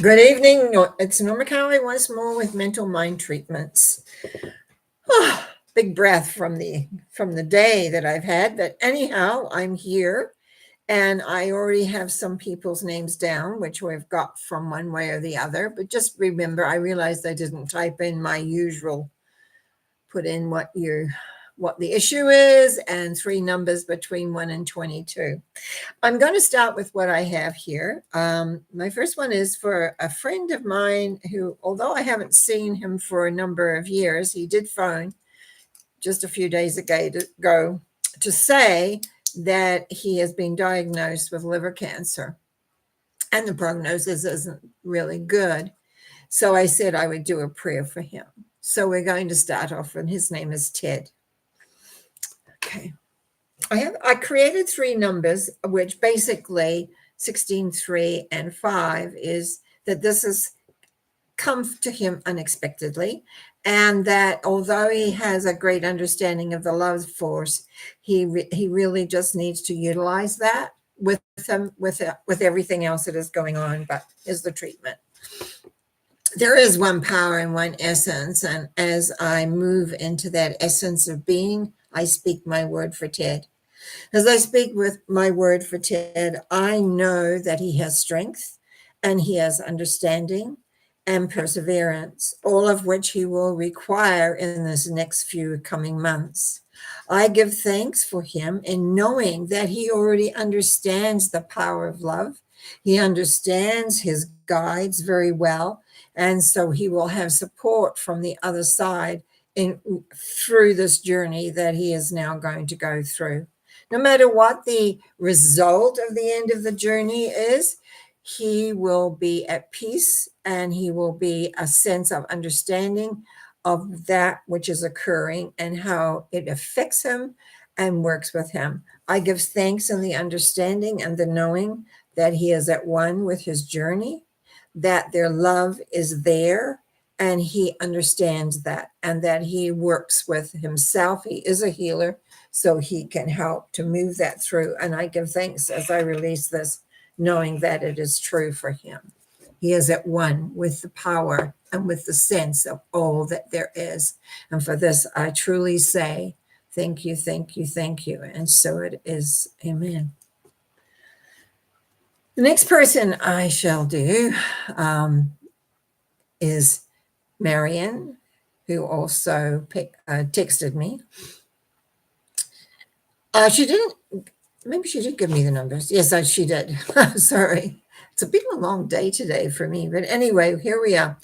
Good evening. It's Norma Cowie once more with mental mind treatments. Big breath from the day that I've had, but anyhow, I'm here and I already have some people's names down, which we've got from one way or the other. But just remember, I realized I didn't type in my usual, put in what the issue is and three numbers between 1 and 22. I'm going to start with what I have here. My first one is for a friend of mine who, although I haven't seen him for a number of years, he did phone just a few days ago to say that he has been diagnosed with liver cancer and the prognosis isn't really good. So I said I would do a prayer for him. So we're going to start off, and his name is Ted. Okay. I created three numbers, which basically 16, 3, and 5 is that this has come to him unexpectedly, and that although he has a great understanding of the love force, he really just needs to utilize that with him with everything else that is going on. But is the treatment. There is one power and one essence, and as I move into that essence of being, I speak my word for Ted. As I speak with my word for Ted, I know that he has strength and he has understanding and perseverance, all of which he will require in this next few coming months. I give thanks for him in knowing that he already understands the power of love. He understands his guides very well, and so he will have support from the other side through this journey that he is now going to go through. No matter what the result of the end of the journey is, he will be at peace and he will be a sense of understanding of that which is occurring and how it affects him and works with him. I give thanks in the understanding and the knowing that he is at one with his journey, that their love is there, and he understands that, and that he works with himself. He is a healer, so he can help to move that through. And I give thanks as I release this, knowing that it is true for him. He is at one with the power and with the sense of all that there is. And for this, I truly say, thank you, thank you, thank you. And so it is. Amen. The next person I shall do is Marion, who also texted me. She didn't, maybe she did give me the numbers. Yes, she did. Sorry. It's been a long day today for me. But anyway, here we are.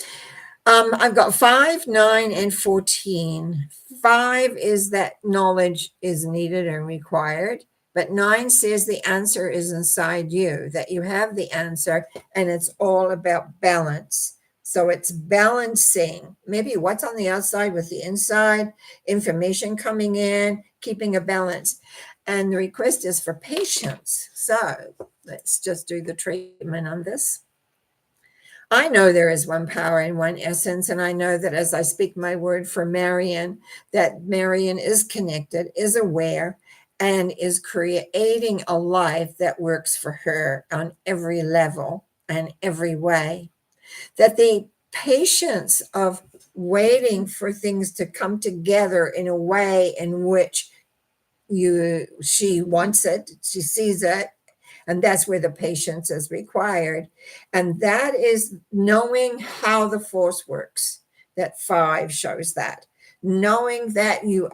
I've got 5, 9, and 14. 5 is that knowledge is needed and required. But 9 says the answer is inside you, that you have the answer, and it's all about balance. So it's balancing maybe what's on the outside with the inside, information coming in, keeping a balance. And the request is for patience. So let's just do the treatment on this. I know there is one power and one essence, and I know that as I speak my word for Marion, that Marion is connected, is aware, and is creating a life that works for her on every level and every way. That the patience of waiting for things to come together in a way in which she wants it, she sees it, and that's where the patience is required. And that is knowing how the force works. That 5 shows that. Knowing that you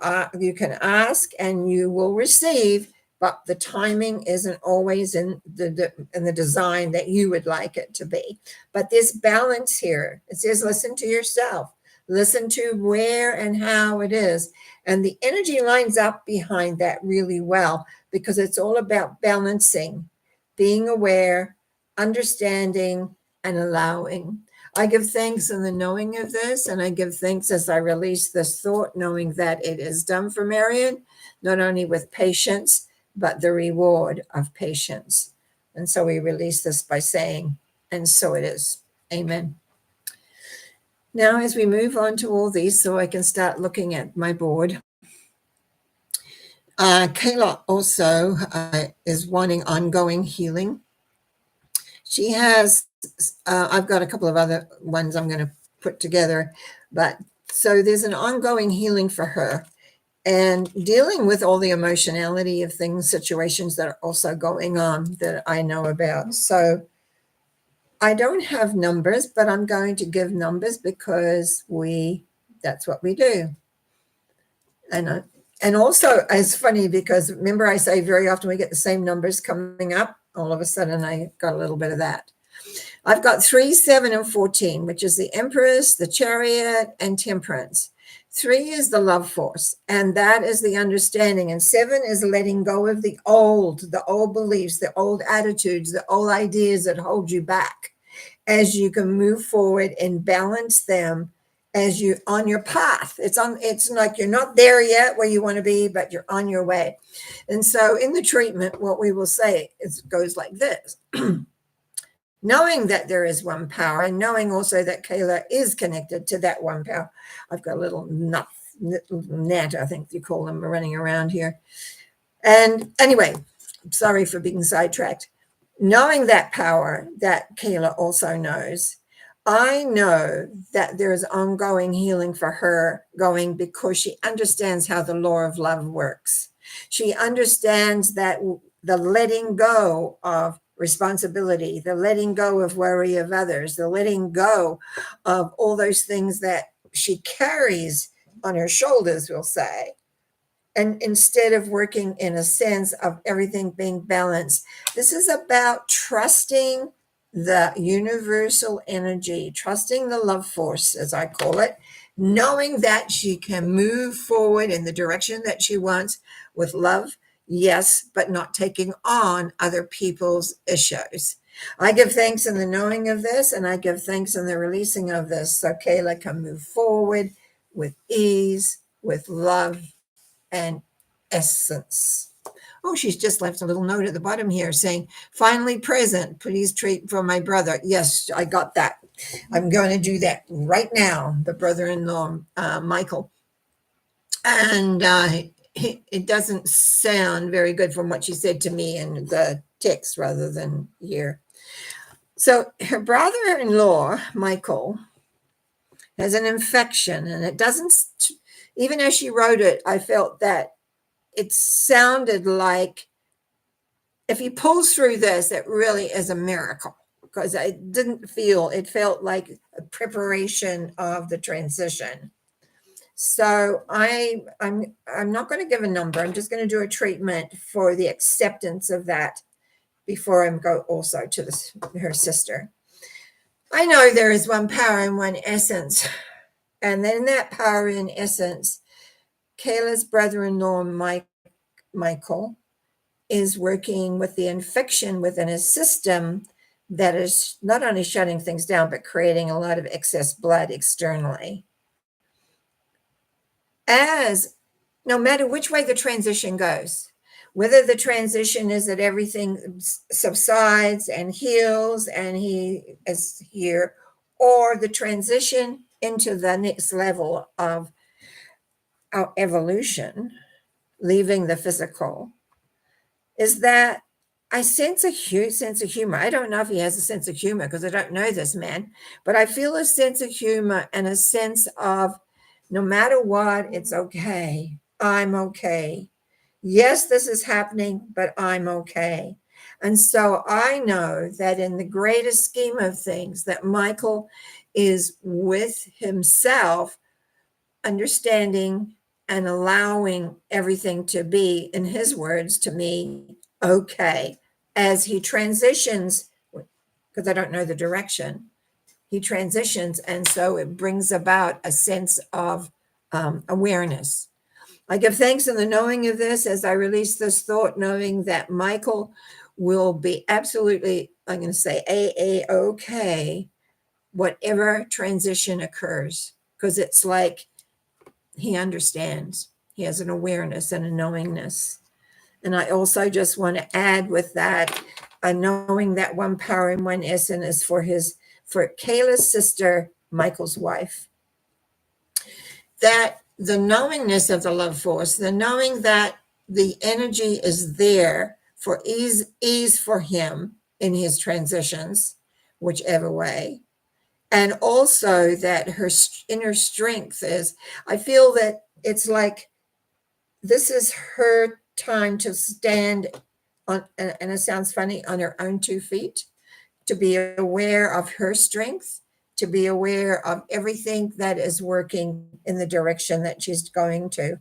can ask and you will receive, but the timing isn't always in the design that you would like it to be. But this balance here, it says listen to yourself. Listen to where and how it is. And the energy lines up behind that really well, because it's all about balancing, being aware, understanding, and allowing. I give thanks in the knowing of this, and I give thanks as I release this thought, knowing that it is done for Marion, not only with patience, but the reward of patience. And so we release this by saying, and so it is. Amen. Now, as we move on to all these, so I can start looking at my board. Kayla also is wanting ongoing healing. She has, I've got a couple of other ones I'm going to put together, but so there's an ongoing healing for her and dealing with all the emotionality of things, situations that are also going on that I know about. So I don't have numbers, but I'm going to give numbers because that's what we do. And also it's funny because remember I say very often we get the same numbers coming up. All of a sudden I got a little bit of that. I've got 3, 7, and 14, which is the Empress, the Chariot, and Temperance. 3 is the love force, and that is the understanding. And 7 is letting go of the old beliefs, the old attitudes, the old ideas that hold you back as you can move forward and balance them as you on your path. It's like you're not there yet where you want to be, but you're on your way. And so in the treatment, what we will say goes like this. Knowing that there is one power and knowing also that Kayla is connected to that one power. I've got a little gnat, I think you call them, running around here. And anyway, sorry for being sidetracked. Knowing that power that Kayla also knows, I know that there is ongoing healing for her going because she understands how the law of love works. She understands that the letting go of responsibility, the letting go of worry of others, the letting go of all those things that she carries on her shoulders, we'll say. And instead of working in a sense of everything being balanced, this is about trusting the universal energy, trusting the love force, as I call it, knowing that she can move forward in the direction that she wants with love, yes, but not taking on other people's issues. I give thanks in the knowing of this, and I give thanks in the releasing of this, so Kayla can move forward with ease, with love, and essence. Oh, she's just left a little note at the bottom here saying, finally present, please treat for my brother. Yes, I got that. I'm going to do that right now, the brother-in-law, Michael. And it doesn't sound very good from what she said to me in the text rather than here. So her brother-in-law, Michael, has an infection, and it doesn't, even as she wrote it, I felt that it sounded like if he pulls through this, it really is a miracle, because it felt like a preparation of the transition. So I'm not going to give a number. I'm just going to do a treatment for the acceptance of that before I go also to her sister. I know there is one power and one essence, and then that power in essence, Kayla's brother-in-law, Michael, is working with the infection within his system that is not only shutting things down, but creating a lot of excess blood externally. As no matter which way the transition goes, whether the transition is that everything subsides and heals and he is here, or the transition into the next level of our evolution, leaving the physical, is that I sense a huge sense of humor. I don't know if he has a sense of humor because I don't know this man, but I feel a sense of humor and a sense of no matter what, it's okay. I'm okay. Yes, this is happening, but I'm okay. And so I know that in the greatest scheme of things, that Michael is with himself, understanding and allowing everything to be, in his words to me, okay, as he transitions, because I don't know the direction, he transitions. And so it brings about a sense of awareness. I give thanks in the knowing of this as I release this thought, knowing that Michael will be absolutely, I'm going to say, okay, whatever transition occurs, because it's like he understands. He has an awareness and a knowingness. And I also just want to add with that, knowing that one power and one essence is for Kayla's sister, Michael's wife. That the knowingness of the love force, the knowing that the energy is there for ease for him, in his transitions, whichever way. And also that her inner strength is, I feel that it's like this is her time to stand on, and it sounds funny, on her own 2 feet, to be aware of her strength, to be aware of everything that is working in the direction that she's going to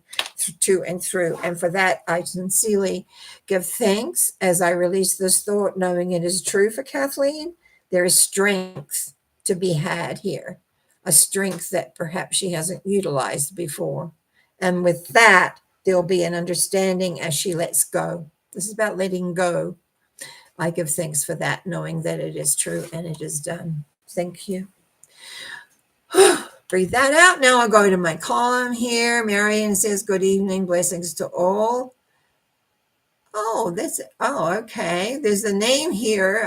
and through. And for that, I sincerely give thanks as I release this thought, knowing it is true for Kathleen. There is strength to be had here, a strength that perhaps she hasn't utilized before. And with that, there'll be an understanding as she lets go. This is about letting go. I give thanks for that, knowing that it is true and it is done. Thank you. Breathe that out. Now I'll go to my column here. Marion says, good evening, blessings to all. Oh, okay. There's a name here.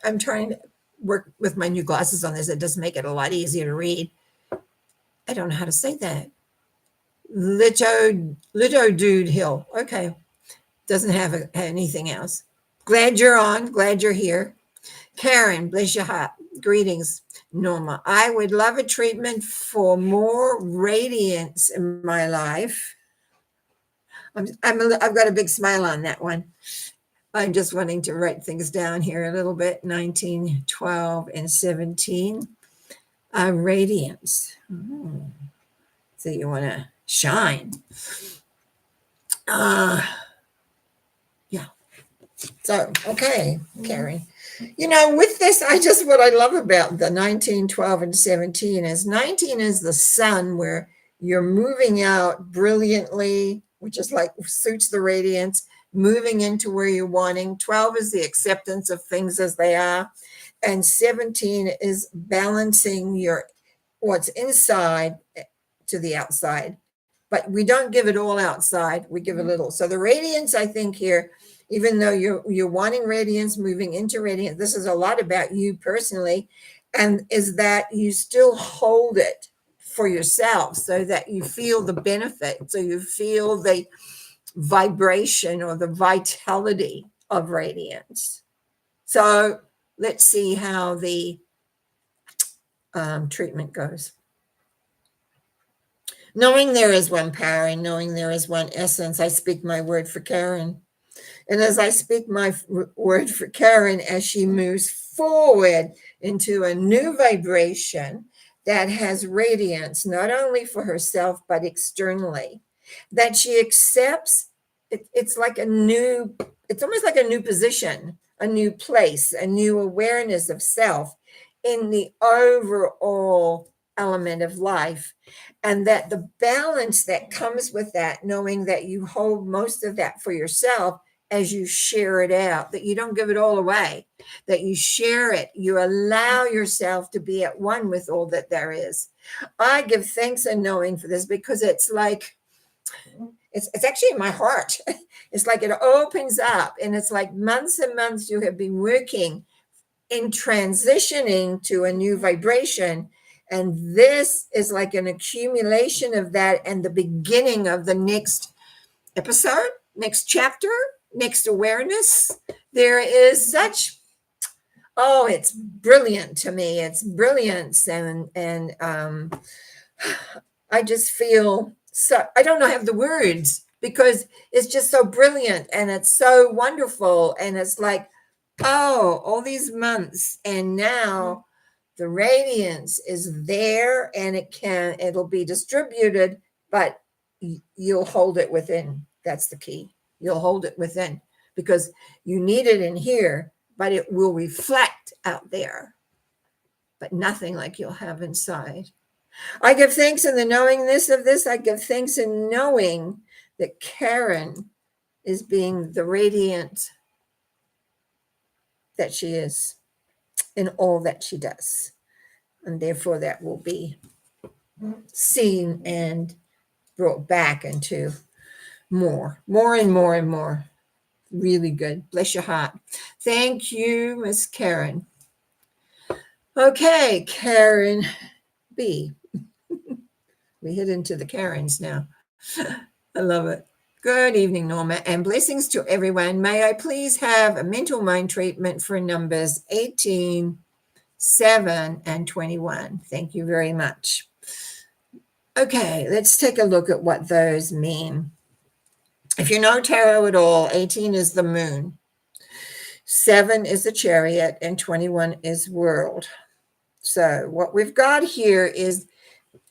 I'm trying to work with my new glasses on this. It does make it a lot easier to read. I don't know how to say that. Lito Dude Hill. Okay. Doesn't have anything else. Glad you're on. Glad you're here. Karen, bless your heart. Greetings, Norma. I would love a treatment for more radiance in my life. I've got a big smile on that one. I'm just wanting to write things down here a little bit. 19, 12, and 17. Radiance. So you want to shine. Yeah. So, okay, Karen. With this, what I love about the 19, 12, and 17 is 19 is the sun, where you're moving out brilliantly, which is like suits the radiance, moving into where you're wanting. 12 is the acceptance of things as they are. And 17 is balancing what's inside to the outside. But we don't give it all outside. We give a little. So the radiance, I think here, even though you're wanting radiance, moving into radiance, this is a lot about you personally, and is that you still hold it for yourself so that you feel the benefit, so you feel the vibration or the vitality of radiance. So let's see how the treatment goes. Knowing there is one power and knowing there is one essence, I speak my word for Karen. And as I speak my word for Karen, as she moves forward into a new vibration that has radiance, not only for herself, but externally, that she accepts, it's almost like a new position, a new place, a new awareness of self in the overall element of life. And that the balance that comes with that, knowing that you hold most of that for yourself as you share it out, that you don't give it all away, that you share it, you allow yourself to be at one with all that there is. I give thanks and knowing for this, because it's like, it's actually in my heart. It's like it opens up, and it's like months and months you have been working in transitioning to a new vibration. And this is like an accumulation of that and the beginning of the next episode, next chapter, next awareness. There is such, it's brilliant to me. It's brilliance. And I just feel so, I don't know, have the words, because it's just so brilliant and it's so wonderful. And it's like, all these months, and now the radiance is there, and it'll be distributed, but you'll hold it within. That's the key. You'll hold it within, because you need it in here, but it will reflect out there, but nothing like you'll have inside. I give thanks in the knowingness of this. I give thanks in knowing that Karen is being the radiant that she is in all that she does. And therefore that will be seen and brought back into more and more and more. Really good. Bless your heart. Thank you, Miss Karen. Okay, Karen B. We hit into the Karens now. I love it. Good evening, Norma, and blessings to everyone. May I please have a mental mind treatment for numbers 18, 7, and 21? Thank you very much. Okay, let's take a look at what those mean. If you know tarot at all, 18 is the moon, 7 is the chariot, and 21 is world. So what we've got here is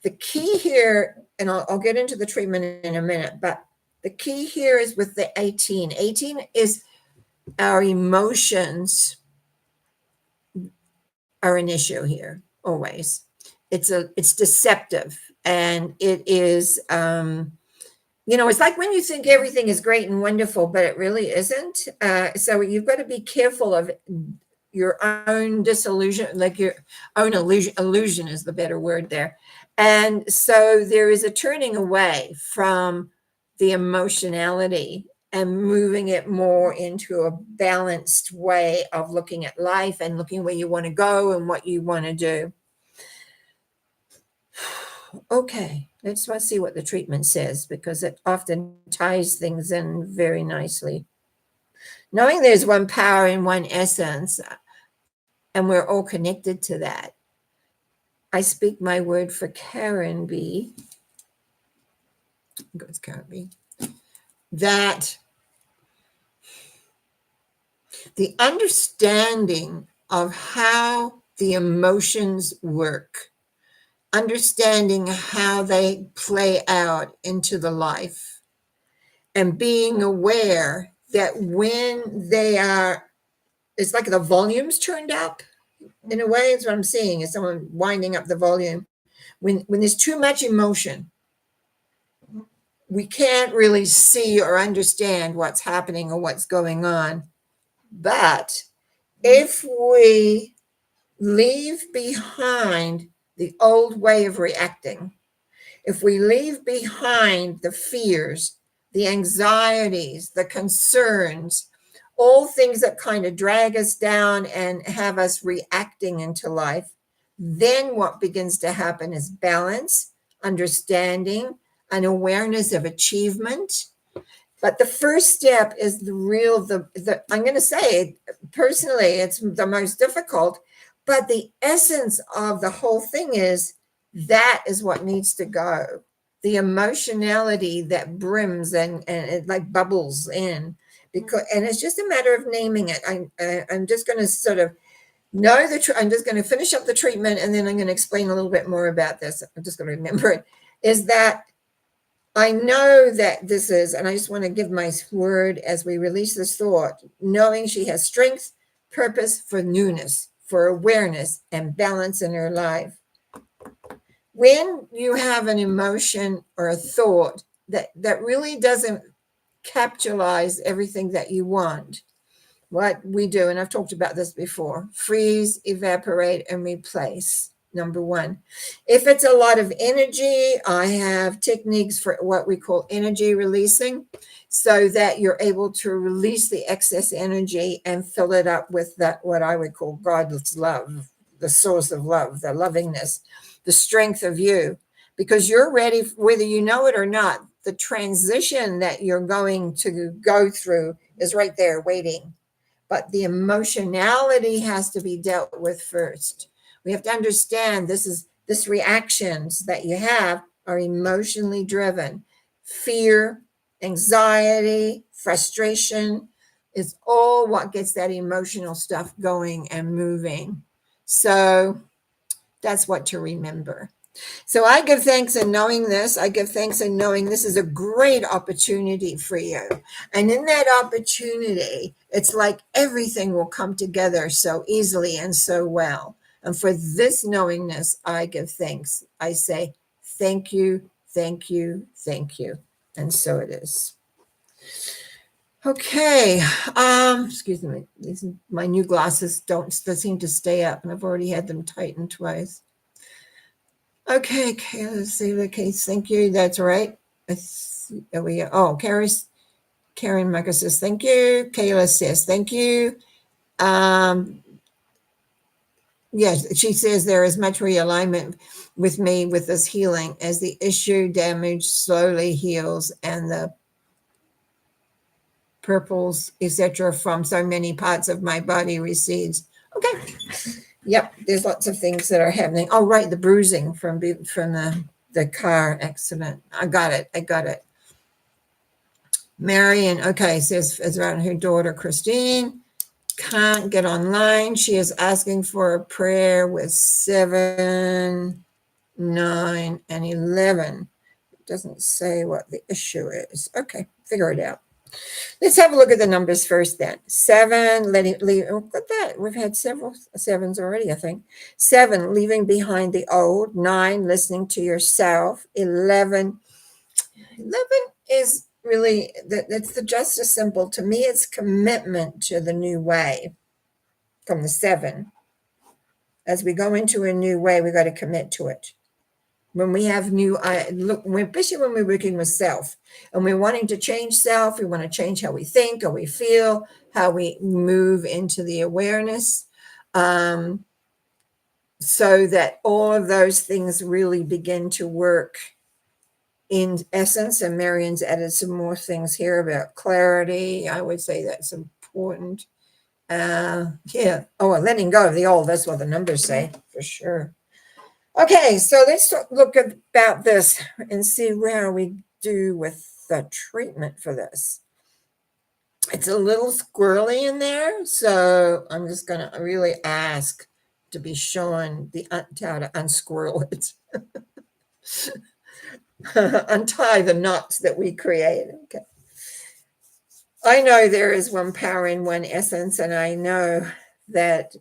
the key here, and I'll get into the treatment in a minute, but the key here is with the 18. 18 is our emotions are an issue here, always. It's deceptive, and it is, it's like when you think everything is great and wonderful, but it really isn't. So you've got to be careful of your own disillusion, like your own illusion is the better word there. And so there is a turning away from the emotionality and moving it more into a balanced way of looking at life and looking where you want to go and what you want to do. Okay, let's see what the treatment says, because it often ties things in very nicely. Knowing there's one power and one essence, and we're all connected to that, I speak my word for Karen B. It's Karen B. That the understanding of how the emotions work, understanding how they play out into the life, and being aware that when they are, it's like the volume's turned up. In a way, it's what I'm seeing is someone winding up the volume. When there's too much emotion, we can't really see or understand what's happening or what's going on. But if we leave behind the old way of reacting, if we leave behind the fears, the anxieties, the concerns, all things that kind of drag us down and have us reacting into life, then what begins to happen is balance, understanding, an awareness of achievement. But the first step is I'm going to say, personally, it's the most difficult, but the essence of the whole thing is that is what needs to go. The emotionality that brims and it like bubbles in, and it's just a matter of naming it. I'm just going to sort of I'm just going to finish up the treatment, and then I'm going to explain a little bit more about this. I'm just going to remember it, is that I know that this is, and I just want to give my word as we release this thought, knowing she has strength, purpose for newness, for awareness and balance in her life. When you have an emotion or a thought that really doesn't capitalize everything that you want, what we do, and I've talked about this before, freeze, evaporate, and replace. Number one. If it's a lot of energy, I have techniques for what we call energy releasing, so that you're able to release the excess energy and fill it up with that, what I would call God's love, the source of love, the lovingness, the strength of you, because you're ready, whether you know it or not. The transition that you're going to go through is right there waiting. But the emotionality has to be dealt with first. We have to understand this reactions that you have are emotionally driven. Fear, anxiety, frustration is all what gets that emotional stuff going and moving. So that's what to remember. So I give thanks in knowing this. I give thanks in knowing this is a great opportunity for you. And in that opportunity, it's like everything will come together so easily and so well. And for this knowingness, I give thanks. I say, thank you, thank you, thank you. And so it is. Okay. Excuse me. My new glasses don't seem to stay up, and I've already had them tightened twice. Okay, let's see the case. Thank you. That's right. There we go. Oh, Karen Michael says, thank you. Kayla says, thank you. Yes, she says there is much realignment with me with this healing as the issue damage slowly heals and the purples, etc., from so many parts of my body recedes. Okay. Yep, there's lots of things that are happening. Oh, right, the bruising from the car accident. I got it. Marion, okay, says it's around her daughter Christine. Can't get online. She is asking for a prayer with 7, 9, and 11. It doesn't say what the issue is. Okay, figure it out. Let's have a look at the numbers first then. 7, leave. Oh, look at that. We've had several 7s already, I think. 7, leaving behind the old. 9, listening to yourself. 11 is really, that's the justice symbol. To me, it's commitment to the new way from the 7. As we go into a new way, we got to commit to it. When we have new, look, especially when we're working with self and we're wanting to change self, we want to change how we think, how we feel, how we move into the awareness, so that all of those things really begin to work in essence. And Marion's added some more things here about clarity. I would say that's important. Yeah. Oh, letting go of the old. That's what the numbers say for sure. Okay, so let's look about this and see where we do with the treatment for this. It's a little squirrely in there, so I'm just going to really ask to be shown how to unsquirrel it. Untie the knots that we created. Okay. I know there is one power in one essence, and I know that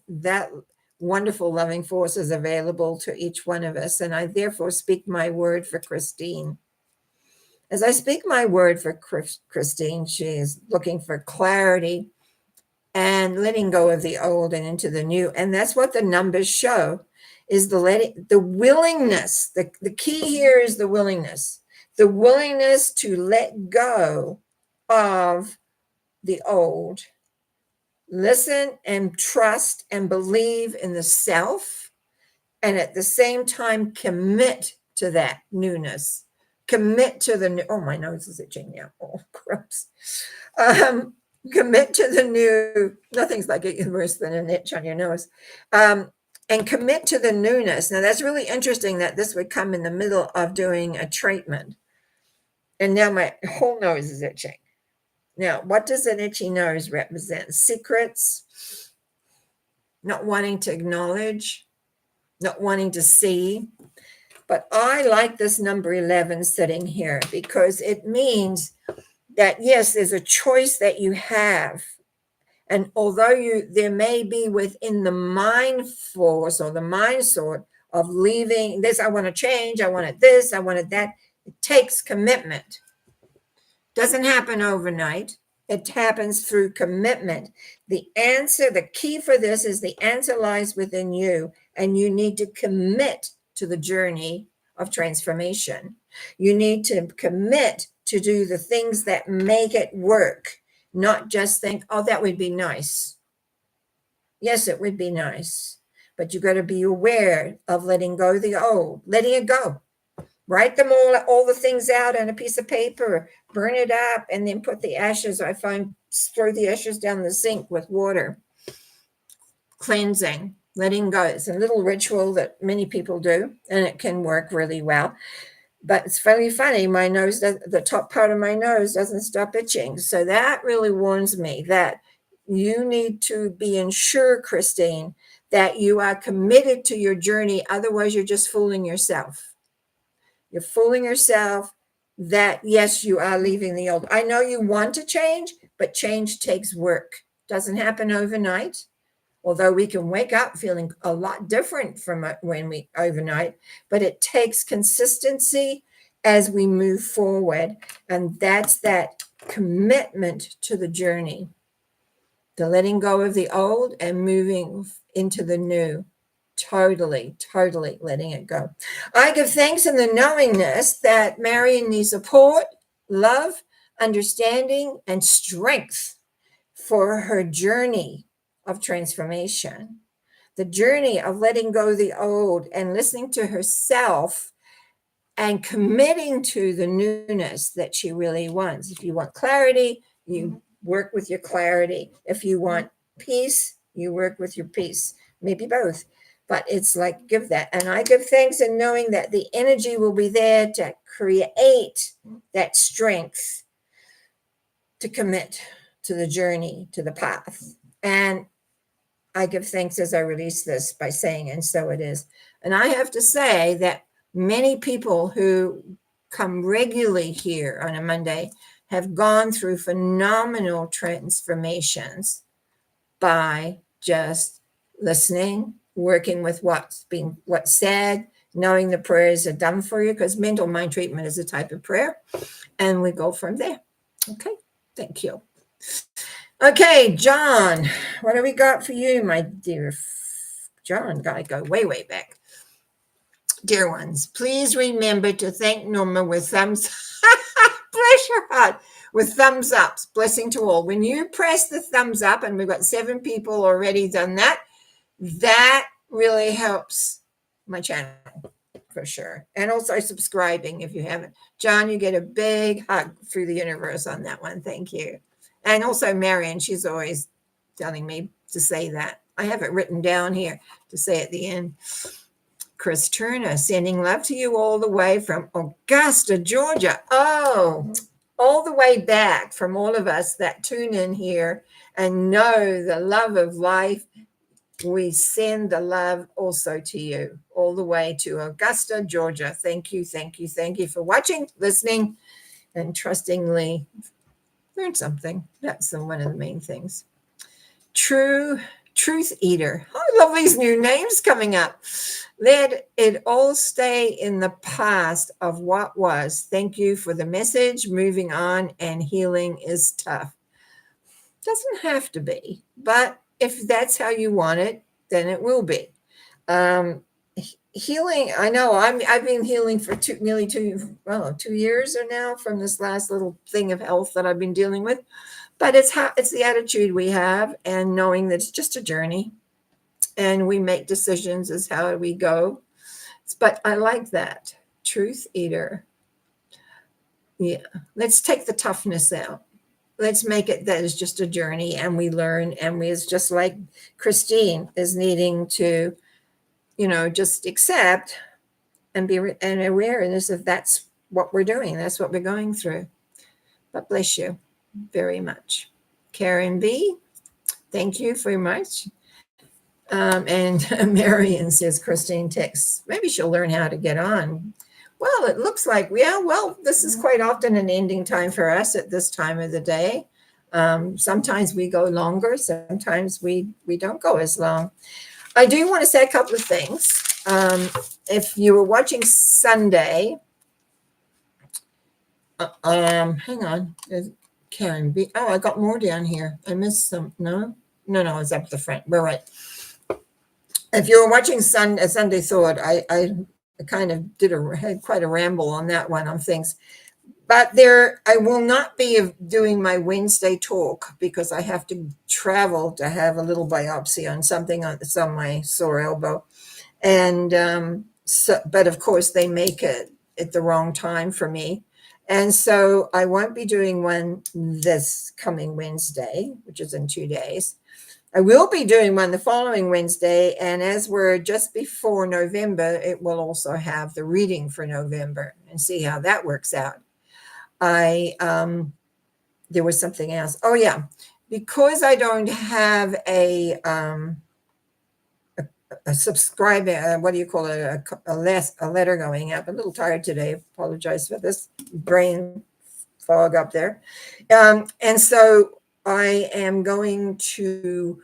wonderful loving force is available to each one of us. And I therefore speak my word for Christine. As I speak my word for Christine, she is looking for clarity and letting go of the old and into the new. And that's what the numbers show, is the willingness. The key here is the willingness to let go of the old. Listen and trust and believe in the self, and at the same time commit to that newness. Commit to the new. Oh, my nose is itching now. Oh, gross. Commit to the new. Nothing's like it worse than an itch on your nose. And commit to the newness. Now, that's really interesting that this would come in the middle of doing a treatment. And now my whole nose is itching. Now, what does an itchy nose represent? Secrets, not wanting to acknowledge, not wanting to see. But I like this number 11 sitting here because it means that, yes, there's a choice that you have. And although there may be within the mind force or the mind sort of leaving this, I want to change, I wanted this, I wanted that, it takes commitment. Doesn't happen overnight. It happens through commitment. The key for this is the answer lies within you, and you need to commit to the journey of transformation. You need to commit to do the things that make it work, not just think, oh, that would be nice. Yes, it would be nice, but you got to be aware of letting go of the old, letting it go. Write them all the things out on a piece of paper, burn it up, and then put the ashes. I find throw the ashes down the sink with water. Cleansing, letting go. It's a little ritual that many people do, and it can work really well. But it's very funny. My nose, the top part of my nose doesn't stop itching. So that really warns me that you need to be ensured, Christine, that you are committed to your journey. Otherwise, you're just fooling yourself. You're fooling yourself that, yes, you are leaving the old. I know you want to change, but change takes work. Doesn't happen overnight. Although we can wake up feeling a lot different from when we overnight, but it takes consistency as we move forward. And that's that commitment to the journey, the letting go of the old and moving into the new. Totally letting it go. I give thanks in the knowingness that Marion needs support, love, understanding, and strength for her journey of transformation, the journey of letting go of the old and listening to herself and committing to the newness that she really wants. If you want clarity, you work with your clarity. If you want peace, you work with your peace, maybe both. But it's like, give that. And I give thanks in knowing that the energy will be there to create that strength to commit to the journey, to the path. And I give thanks as I release this by saying, and so it is. And I have to say that many people who come regularly here on a Monday have gone through phenomenal transformations by just listening, working with what's said, knowing the prayers are done for you, because mental mind treatment is a type of prayer. And we go from there. Okay, thank you. Okay, John, what do we got for you, my dear John? Gotta go way, way back. Dear ones, please remember to thank Norma with thumbs. Bless your heart. With thumbs ups. Blessing to all. When you press the thumbs up, and we've got 7 people already done that, that really helps my channel for sure. And also subscribing if you haven't. John, you get a big hug through the universe on that one. Thank you. And also Marion, she's always telling me to say that. I have it written down here to say at the end. Chris Turner, sending love to you all the way from Augusta, Georgia. Oh, all the way back from all of us that tune in here and know the love of life. We send the love also to you all the way to Augusta, Georgia. Thank you, thank you, thank you for watching, listening, and trustingly learn something. That's one of the main things. Truth Eater. I love these new names coming up. Let it all stay in the past of what was. Thank you for the message. Moving on, and healing is tough. Doesn't have to be, but if that's how you want it, then it will be. Healing, I know I've been healing for nearly 2 years or now from this last little thing of health that I've been dealing with. But it's the attitude we have, and knowing that it's just a journey, and we make decisions as how we go. But I like that. Truth Eater. Yeah. Let's take the toughness out. Let's make it that it's just a journey, and we learn, and it's just like Christine is needing to, just accept and be and awareness of that's what we're doing. That's what we're going through. But bless you very much. Karen B, thank you very much. And Marion says, Christine texts, maybe she'll learn how to get on. Well, it looks like, this is quite often an ending time for us at this time of the day. Sometimes we go longer. Sometimes we don't go as long. I do want to say a couple of things. If you were watching Sunday, hang on. Karen B. Oh, I got more down here. I missed some. No, it's up the front. We're right. If you were watching Sunday Thought, I kind of had quite a ramble on that one on things. But I will not be doing my Wednesday talk because I have to travel to have a little biopsy on something on my sore elbow. And but of course they make it at the wrong time for me. And so I won't be doing one this coming Wednesday, which is in 2 days. I will be doing one the following Wednesday. And as we're just before November, it will also have the reading for November and see how that works out. There was something else. Oh yeah, because I don't have a subscriber, what do you call it? A letter going up. I'm a little tired today. Apologize for this brain fog up there. And so I am going to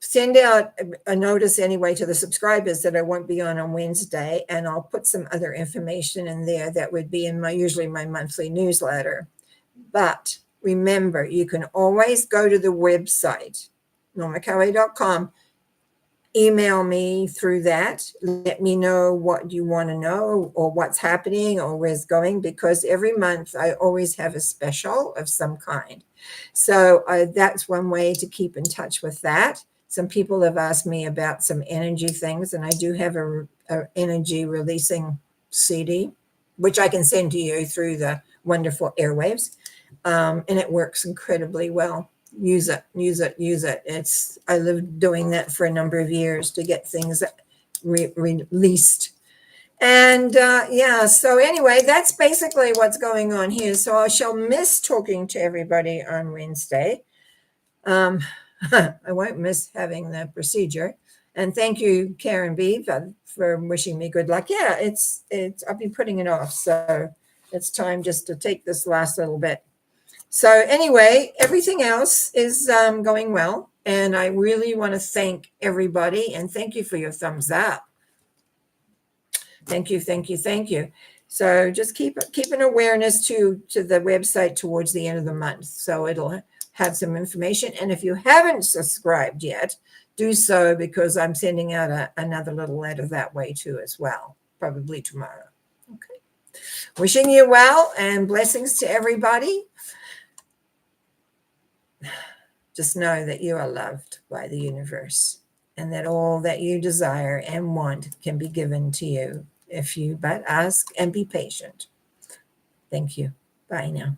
send out a notice anyway to the subscribers that I won't be on Wednesday, and I'll put some other information in there that would be in usually my monthly newsletter. But remember, you can always go to the website, normacowie.com, email me through that. Let me know what you want to know or what's happening or where it's going, because every month I always have a special of some kind. So that's one way to keep in touch with that. Some people have asked me about some energy things, and I do have a energy releasing CD, which I can send to you through the wonderful airwaves. And it works incredibly well. Use it, use it, use it. I lived doing that for a number of years to get things released. And yeah, so anyway, that's basically what's going on here. So I shall miss talking to everybody on Wednesday. I won't miss having the procedure. And thank you, Karen B, for wishing me good luck. Yeah, it's I've been putting it off, so it's time just to take this last little bit. So anyway, everything else is going well, and I really want to thank everybody and thank you for your thumbs up. Thank you, thank you, thank you. So just keep an awareness to the website towards the end of the month, so it'll have some information. And if you haven't subscribed yet, do so, because I'm sending out another little letter that way too as well, probably tomorrow. Okay. Wishing you well and blessings to everybody. Just know that you are loved by the universe, and that all that you desire and want can be given to you if you but ask and be patient. Thank you. Bye now.